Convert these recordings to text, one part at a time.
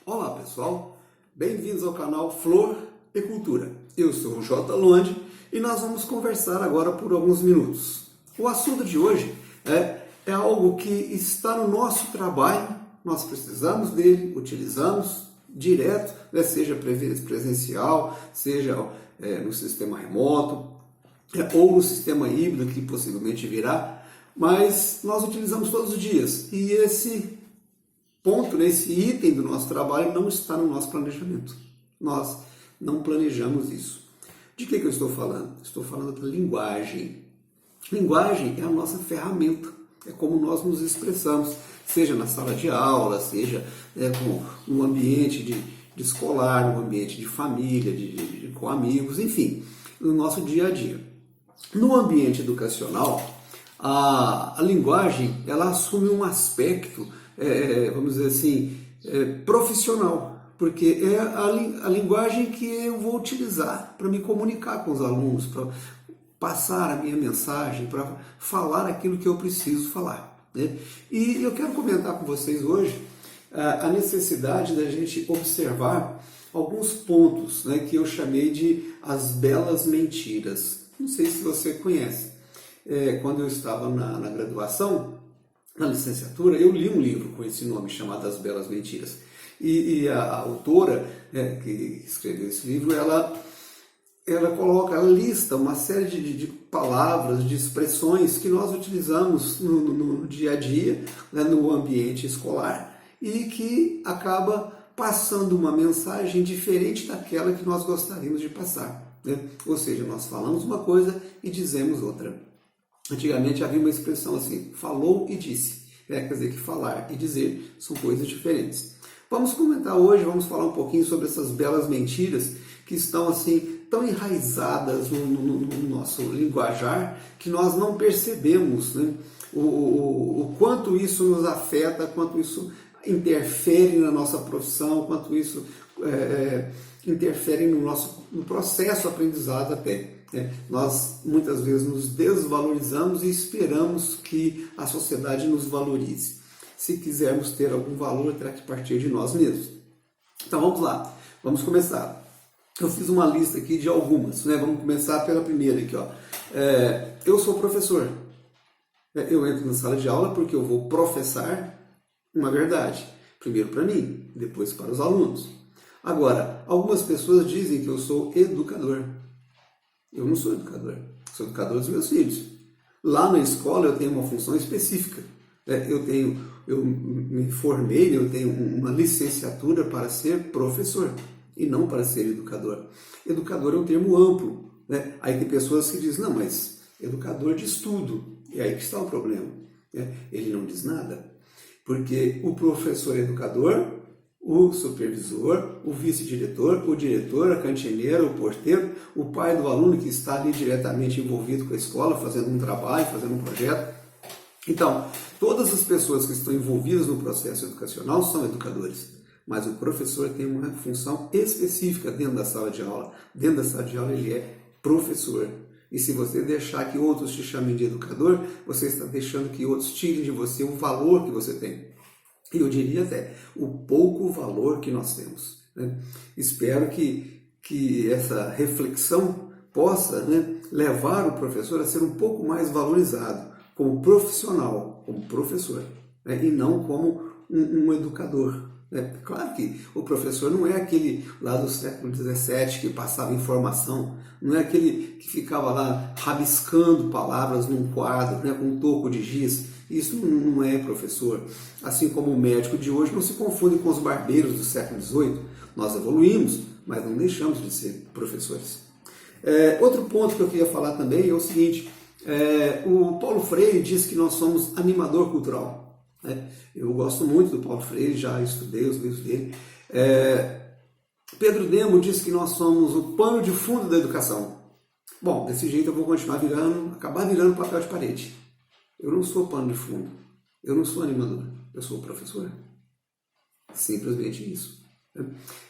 Olá pessoal, bem-vindos ao canal Flor e Cultura. Eu sou o J. Londe e nós vamos conversar agora por alguns minutos. O assunto de hoje é algo que está no nosso trabalho, nós precisamos dele, utilizamos direto, seja presencial, seja no sistema remoto ou no sistema híbrido que possivelmente virá, mas nós utilizamos todos os dias e esse ponto, esse item do nosso trabalho não está no nosso planejamento. Nós não planejamos isso. De que eu estou falando? Estou falando da linguagem. Linguagem é a nossa ferramenta, é como nós nos expressamos, seja na sala de aula, seja no ambiente de escolar, no ambiente de família, com amigos, enfim, no nosso dia a dia. No ambiente educacional, a linguagem ela assume um aspecto vamos dizer assim, profissional, porque é a linguagem que eu vou utilizar para me comunicar com os alunos, para passar a minha mensagem, para falar aquilo que eu preciso falar, né? E eu quero comentar com vocês hoje a necessidade da gente observar alguns pontos, né, que eu chamei de as belas mentiras. Não sei se você conhece. Quando eu estava na graduação, na licenciatura, eu li um livro com esse nome chamado As Belas Mentiras. E a autora que escreveu esse livro, ela lista uma série de palavras, de expressões que nós utilizamos no dia a dia, né, no ambiente escolar, e que acaba passando uma mensagem diferente daquela que nós gostaríamos de passar, né? Ou seja, nós falamos uma coisa e dizemos outra. Antigamente havia uma expressão assim, falou e disse. Quer dizer que falar e dizer são coisas diferentes. Vamos comentar hoje, vamos falar um pouquinho sobre essas belas mentiras que estão assim tão enraizadas no nosso linguajar que nós não percebemos, né? O quanto isso nos afeta, quanto isso interfere na nossa profissão, quanto isso interfere no processo aprendizado até. Nós muitas vezes nos desvalorizamos e esperamos que a sociedade nos valorize. Se quisermos ter algum valor, terá que partir de nós mesmos. Então vamos lá, vamos começar. Eu fiz uma lista aqui de algumas, né? Vamos começar pela primeira aqui, ó. Eu sou professor. Eu entro na sala de aula porque eu vou professar uma verdade. Primeiro para mim, depois para os alunos. Agora, algumas pessoas dizem que eu sou educador. Eu não sou educador educador dos meus filhos. Lá na escola eu tenho uma função específica. Eu me formei, eu tenho uma licenciatura para ser professor e não para ser educador. Educador é um termo amplo, né? Aí tem pessoas que dizem, não, mas educador de estudo. E aí que está o problema, né? Ele não diz nada. Porque o professor educador, o supervisor, o vice-diretor, o diretor, a cantineira, o porteiro, o pai do aluno que está ali diretamente envolvido com a escola, fazendo um trabalho, fazendo um projeto. Então, todas as pessoas que estão envolvidas no processo educacional são educadores, mas o professor tem uma função específica dentro da sala de aula. Dentro da sala de aula ele é professor. E se você deixar que outros te chamem de educador, você está deixando que outros tirem de você o valor que você tem. E eu diria até o pouco valor que nós temos, né? Espero que essa reflexão possa, né, levar o professor a ser um pouco mais valorizado como profissional, como professor, né, e não como um educador. Claro que o professor não é aquele lá do século XVII que passava informação, não é aquele que ficava lá rabiscando palavras num quadro, né, com um toco de giz. Isso não é professor. Assim como o médico de hoje não se confunde com os barbeiros do século XVIII. Nós evoluímos, mas não deixamos de ser professores. Outro ponto que eu queria falar também é o seguinte, o Paulo Freire diz que nós somos animador cultural. Eu gosto muito do Paulo Freire, já estudei os livros dele. Pedro Demo diz que nós somos o pano de fundo da educação. Bom, desse jeito eu vou continuar acabar virando papel de parede. Eu não sou pano de fundo, eu não sou animador, eu sou professor. Simplesmente isso.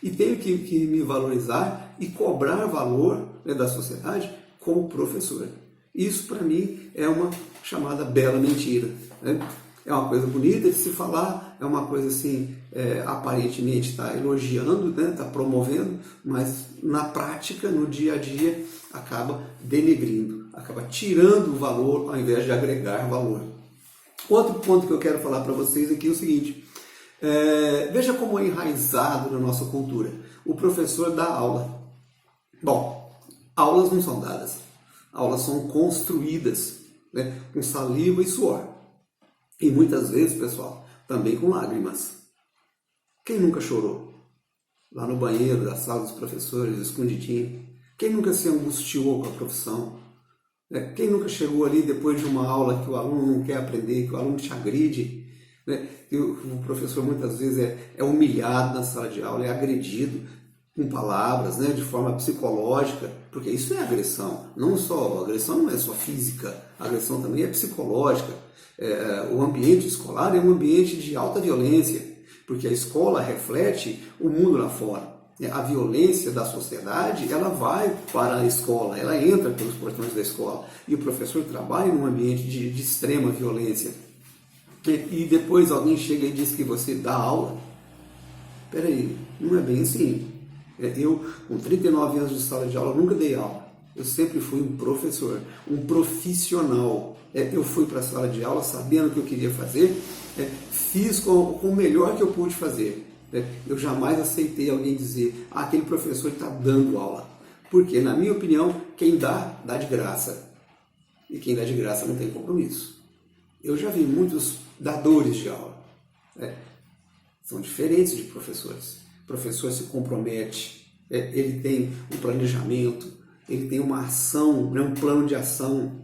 E tenho que me valorizar e cobrar valor, né, da sociedade como professor. Isso para mim é uma chamada bela mentira, né? É uma coisa bonita de se falar, é uma coisa assim, aparentemente está elogiando, né, está promovendo, mas na prática, no dia a dia, acaba denegrindo, acaba tirando o valor ao invés de agregar valor. Outro ponto que eu quero falar para vocês aqui é o seguinte, veja como é enraizado na nossa cultura. O professor dá aula. Bom, aulas não são dadas, aulas são construídas, né, com saliva e suor. E muitas vezes, pessoal, também com lágrimas. Quem nunca chorou? Lá no banheiro da sala dos professores, escondidinho. Quem nunca se angustiou com a profissão? Quem nunca chegou ali depois de uma aula que o aluno não quer aprender, que o aluno te agride? E o professor muitas vezes é humilhado na sala de aula, é agredido com palavras, né, de forma psicológica, porque isso é agressão. A agressão não é só física, a agressão também é psicológica. O ambiente escolar é um ambiente de alta violência, porque a escola reflete o mundo lá fora. A violência da sociedade, ela vai para a escola, ela entra pelos portões da escola, e o professor trabalha num ambiente de extrema violência. E depois alguém chega e diz que você dá aula. Peraí, não é bem assim. Eu, com 39 anos de sala de aula, nunca dei aula. Eu sempre fui um professor, um profissional. Eu fui para a sala de aula sabendo o que eu queria fazer, fiz com o melhor que eu pude fazer. Eu jamais aceitei alguém dizer, aquele professor está dando aula. Porque, na minha opinião, quem dá, dá de graça. E quem dá de graça não tem compromisso. Eu já vi muitos dadores de aula. São diferentes de professores. O professor se compromete, ele tem um planejamento, ele tem uma ação, um plano de ação,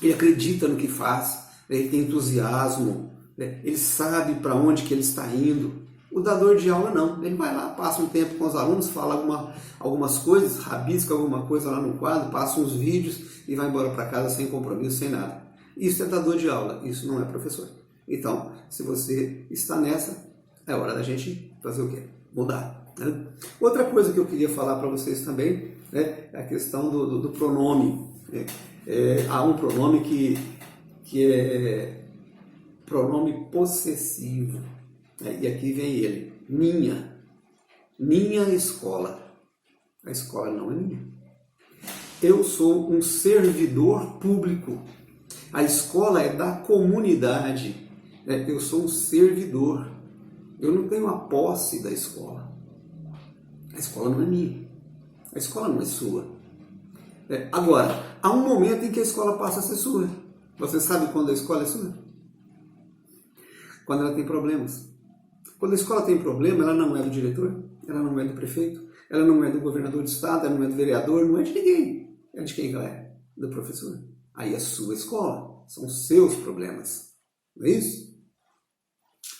ele acredita no que faz, ele tem entusiasmo, ele sabe para onde que ele está indo. O dador de aula não, ele vai lá, passa um tempo com os alunos, fala algumas coisas, rabisca alguma coisa lá no quadro, passa uns vídeos e vai embora para casa sem compromisso, sem nada. Isso é dador de aula, isso não é professor. Então, se você está nessa, é hora da gente fazer o quê? Mudar. Né? Outra coisa que eu queria falar para vocês também é a questão do pronome. Há um pronome que é pronome possessivo. E aqui vem ele, minha escola. A escola não é minha. Eu sou um servidor público. A escola é da comunidade. Eu sou um servidor. Eu não tenho a posse da escola. A escola não é minha. A escola não é sua. Agora, há um momento em que a escola passa a ser sua. Você sabe quando a escola é sua? Quando ela tem problemas. Quando a escola tem problema, ela não é do diretor, ela não é do prefeito, ela não é do governador do estado, ela não é do vereador, não é de ninguém. É de quem ela é? Do professor. Aí é sua escola, são seus problemas. Não é isso?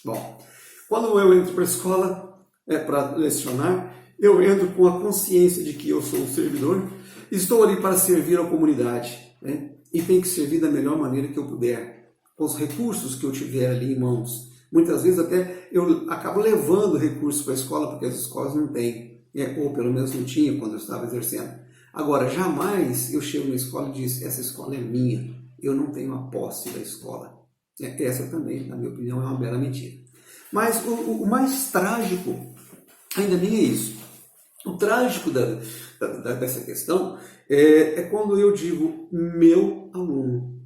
Bom, quando eu entro para a escola para lecionar, eu entro com a consciência de que eu sou um servidor, estou ali para servir a comunidade, né? E tenho que servir da melhor maneira que eu puder, com os recursos que eu tiver ali em mãos. Muitas vezes até eu acabo levando recursos para a escola, porque as escolas não têm, ou pelo menos não tinha quando eu estava exercendo. Agora, jamais eu chego na escola e digo, essa escola é minha, eu não tenho a posse da escola. Essa também, na minha opinião, é uma bela mentira. Mas o mais trágico ainda nem é isso. O trágico dessa questão é quando eu digo meu aluno.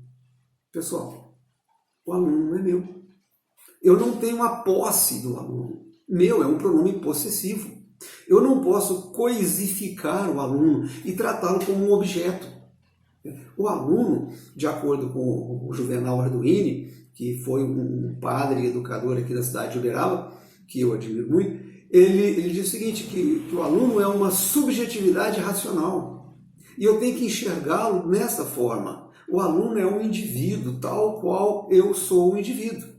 Pessoal, o aluno não é meu. Eu não tenho a posse do aluno. Meu é um pronome possessivo. Eu não posso coisificar o aluno e tratá-lo como um objeto. O aluno, de acordo com o Juvenal Arduini, que foi um padre e educador aqui da cidade de Uberaba, que eu admiro muito, ele diz o seguinte, que o aluno é uma subjetividade racional. E eu tenho que enxergá-lo nessa forma. O aluno é um indivíduo, tal qual eu sou um indivíduo.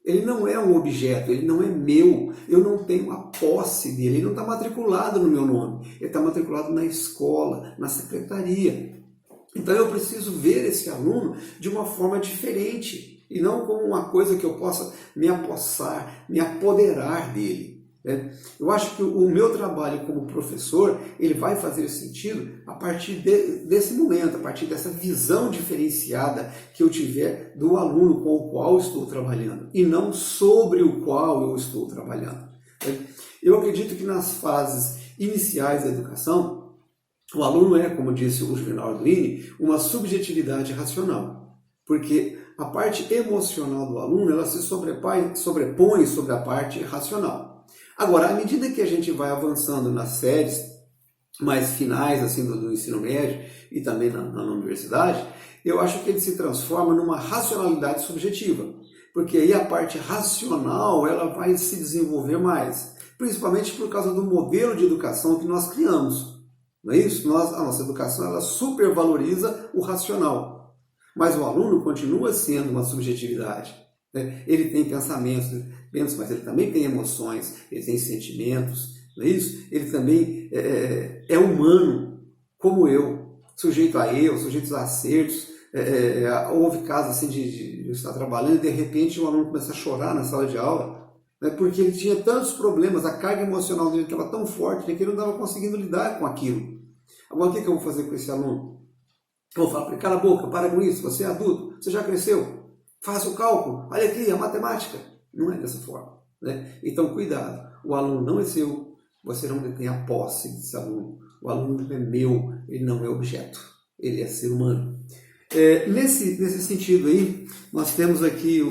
Ele não é um objeto, ele não é meu, eu não tenho a posse dele, ele não está matriculado no meu nome, ele está matriculado na escola, na secretaria. Então eu preciso ver esse aluno de uma forma diferente, e não como uma coisa que eu possa me apossar, me apoderar dele. Eu acho que o meu trabalho como professor, ele vai fazer sentido a partir desse momento, a partir dessa visão diferenciada que eu tiver do aluno com o qual estou trabalhando, e não sobre o qual eu estou trabalhando. Eu acredito que nas fases iniciais da educação, o aluno é, como disse o Juvenal Arduini, uma subjetividade racional, porque a parte emocional do aluno ela se sobrepõe sobre a parte racional. Agora, à medida que a gente vai avançando nas séries mais finais assim, do ensino médio e também na universidade, eu acho que ele se transforma numa racionalidade subjetiva, porque aí a parte racional ela vai se desenvolver mais, principalmente por causa do modelo de educação que nós criamos. Não é isso? A nossa educação ela supervaloriza o racional, mas o aluno continua sendo uma subjetividade. Ele tem pensamentos, mas ele também tem emoções, ele tem sentimentos, não é isso? Ele também é humano, como eu, sujeito a erros, sujeito a acertos. Houve casos assim de eu estar trabalhando e de repente o aluno começa a chorar na sala de aula, porque ele tinha tantos problemas, a carga emocional dele estava tão forte que ele não estava conseguindo lidar com aquilo. Agora, o que eu vou fazer com esse aluno? Eu vou falar para ele, cala a boca, para com isso, você é adulto, você já cresceu. Faça o cálculo, olha aqui, a matemática. Não é dessa forma. Então, cuidado. O aluno não é seu, você não detém a posse desse aluno. O aluno é meu, ele não é objeto. Ele é ser humano. Nesse sentido aí, nós temos aqui,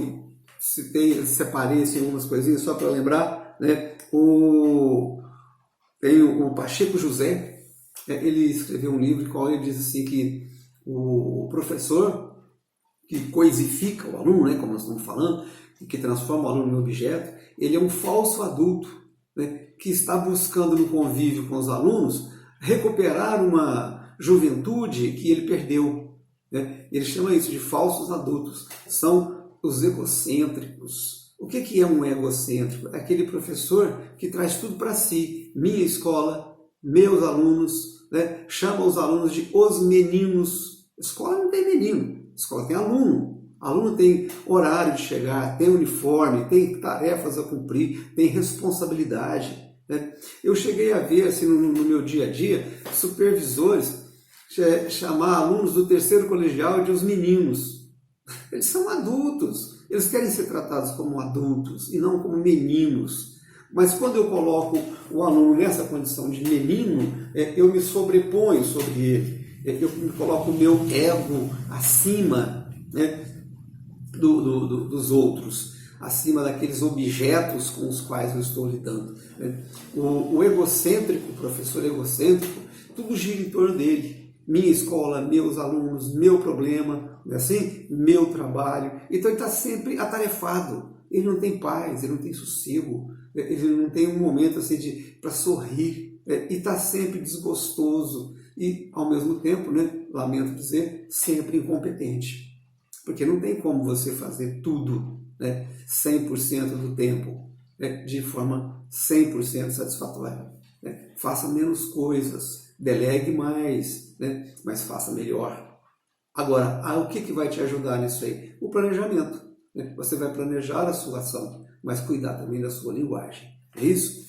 separei assim, algumas coisinhas só para lembrar, tem o Pacheco José, ele escreveu um livro em qual ele diz assim que o professor que coisifica o aluno, como nós estamos falando, que transforma o aluno em objeto, ele é um falso adulto, que está buscando no convívio com os alunos recuperar uma juventude que ele perdeu. Ele chama isso de falsos adultos. São os egocêntricos. O que é um egocêntrico? É aquele professor que traz tudo para si. Minha escola, meus alunos, chama os alunos de os meninos. Escola não tem menino. Escola tem aluno. Aluno tem horário de chegar, tem uniforme, tem tarefas a cumprir, tem responsabilidade. Eu cheguei a ver assim, no meu dia a dia supervisores chamar alunos do terceiro colegial de os meninos. Eles são adultos, eles querem ser tratados como adultos e não como meninos. Mas quando eu coloco o aluno nessa condição de menino, eu me sobreponho sobre ele. Eu coloco o meu ego acima dos outros, acima daqueles objetos com os quais eu estou lidando. O egocêntrico, o professor egocêntrico, tudo gira em torno dele. Minha escola, meus alunos, meu problema, assim, meu trabalho. Então ele está sempre atarefado. Ele não tem paz, ele não tem sossego, ele não tem um momento assim para sorrir. E está sempre desgostoso. E, ao mesmo tempo, lamento dizer, sempre incompetente. Porque não tem como você fazer tudo 100% do tempo de forma 100% satisfatória. Faça menos coisas, delegue mais, mas faça melhor. Agora, o que vai te ajudar nisso aí? O planejamento. Você vai planejar a sua ação, mas cuidar também da sua linguagem. É isso?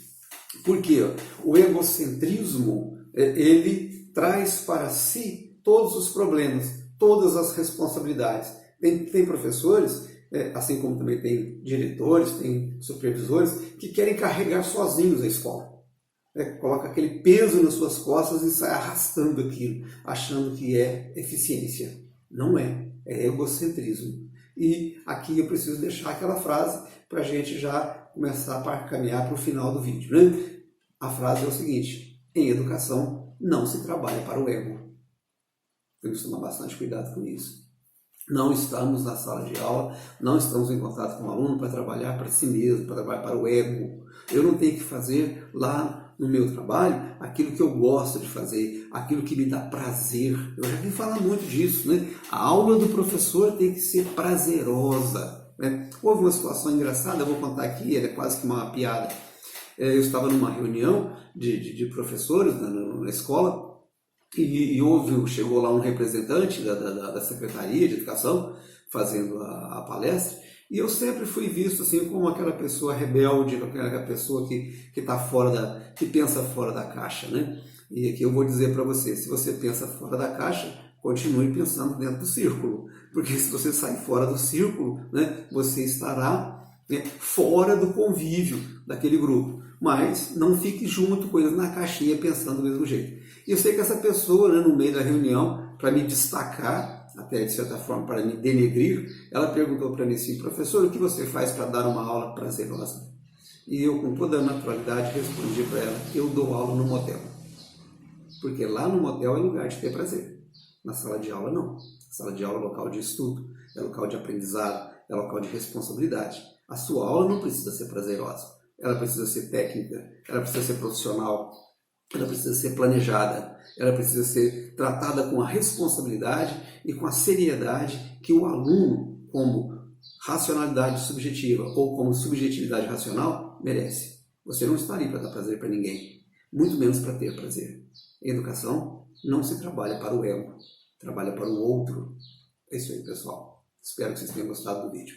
Porque o egocentrismo, ele traz para si todos os problemas, todas as responsabilidades. Tem professores, assim como também tem diretores, tem supervisores, que querem carregar sozinhos a escola. Coloca aquele peso nas suas costas e sai arrastando aquilo, achando que é eficiência. Não é, é egocentrismo. E aqui eu preciso deixar aquela frase para a gente já começar a caminhar para o final do vídeo. A frase é o seguinte: em educação não se trabalha para o ego. Temos que tomar bastante cuidado com isso. Não estamos na sala de aula, não estamos em contato com o aluno para trabalhar para si mesmo, para trabalhar para o ego. Eu não tenho que fazer lá no meu trabalho aquilo que eu gosto de fazer, aquilo que me dá prazer. Eu já vim falar muito disso, A aula do professor tem que ser prazerosa. Houve uma situação engraçada, eu vou contar aqui, é quase que uma piada. Eu estava numa reunião de professores na escola e chegou lá um representante da Secretaria de Educação fazendo a palestra E eu sempre fui visto assim como aquela pessoa rebelde, aquela pessoa que está que pensa fora da caixa, né? E aqui eu vou dizer para você, se você pensa fora da caixa, continue pensando dentro do círculo, porque se você sair fora do círculo, né, você estará, né, fora do convívio daquele grupo. Mas não fique junto com eles na caixinha pensando do mesmo jeito. E eu sei que essa pessoa, né, no meio da reunião, para me destacar, até de certa forma para me denegrir, ela perguntou para mim assim: professor, o que você faz para dar uma aula prazerosa? E eu, com toda a naturalidade, respondi para ela: eu dou aula no motel. Porque lá no motel é lugar de ter prazer. Na sala de aula, não. A sala de aula é local de estudo, é local de aprendizado, é local de responsabilidade. A sua aula não precisa ser prazerosa. Ela precisa ser técnica, ela precisa ser profissional, ela precisa ser planejada, ela precisa ser tratada com a responsabilidade e com a seriedade que o aluno, como racionalidade subjetiva ou como subjetividade racional, merece. Você não está ali para dar prazer para ninguém, muito menos para ter prazer. Em educação, não se trabalha para o ego, trabalha para o outro. É isso aí, pessoal. Espero que vocês tenham gostado do vídeo.